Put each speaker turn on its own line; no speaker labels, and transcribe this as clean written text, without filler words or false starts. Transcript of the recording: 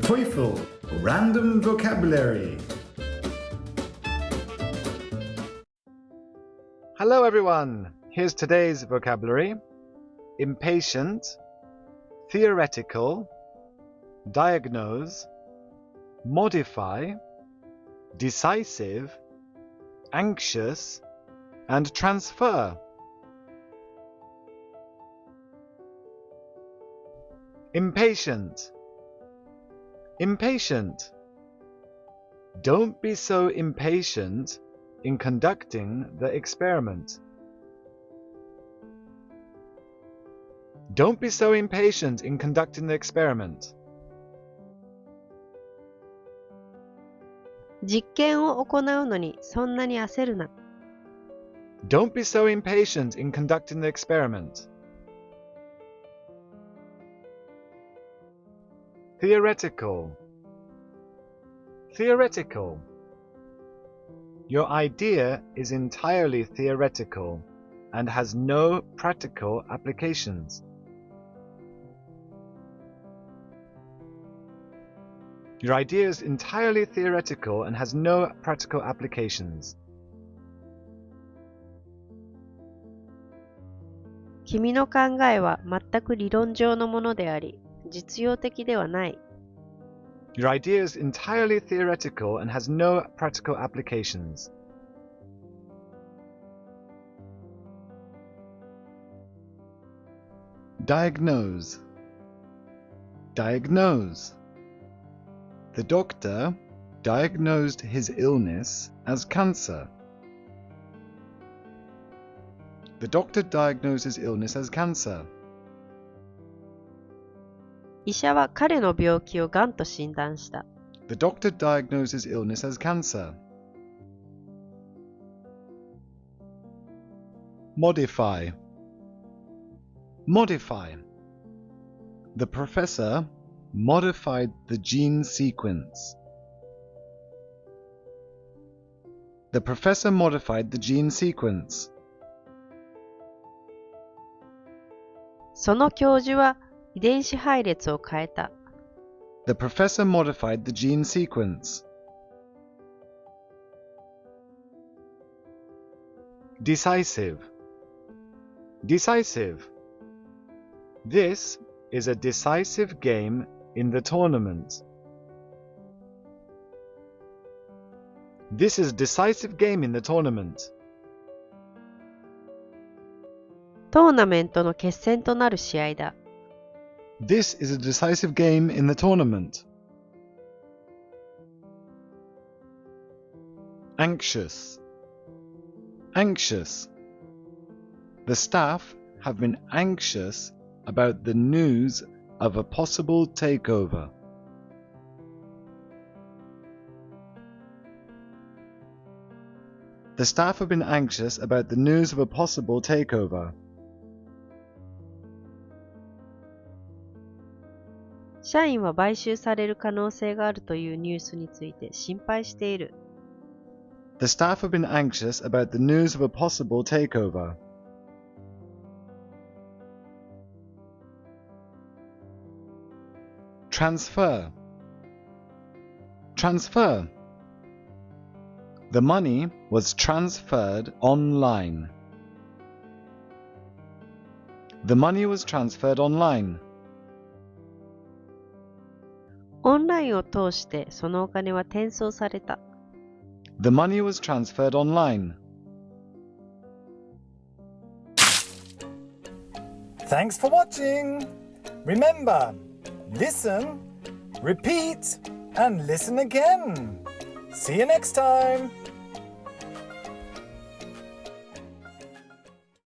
TOEFL Random Vocabulary.
Hello everyone, here's today's vocabulary. Impatient, theoretical, diagnose, modify, decisive, anxious, and transfer. Impatient. Impatient. Don't be so impatient in conducting the experiment. Don't be so impatient in conducting the experiment.
実験を行うのにそんなに焦るな。
Don't be so impatient in conducting the experiment. Theoretical. Theoretical. Your idea is entirely theoretical and has no practical applications. Your idea is entirely theoretical and has no practical applications.
君の考えは全く理論上のものであり、実用的ではない。
Your idea is entirely theoretical and has no practical applications. Diagnose. Diagnose. The doctor diagnosed his illness as cancer. The doctor diagnosed his illness as cancer.
医者は彼の病気をがんと診断した。
The doctor diagnosed his illness as cancer. Modify. Modify. The professor modified the gene sequence. The professor modified the gene sequence.
その教授は遺伝子配列を変えた。
The professor modified the gene sequence. Decisive. Decisive. This is a decisive game in the tournament. This is a decisive game in the tournament.
トーナメントの決戦となる試合だ。
This is a decisive game in the tournament. Anxious. Anxious. The staff have been anxious about the news of a possible takeover. The staff have been anxious about the news of a possible takeover.
社員は買収される可能性があるというニュースについて心配している。
The staff have been anxious about the news of a possible takeover. Transfer. Transfer. The money was transferred online. The money was transferred online.
オンラインを通してそのお金は転送された。
The money was transferred online.
Thanks for watching. Remember, listen, repeat, and listen again. See you next time.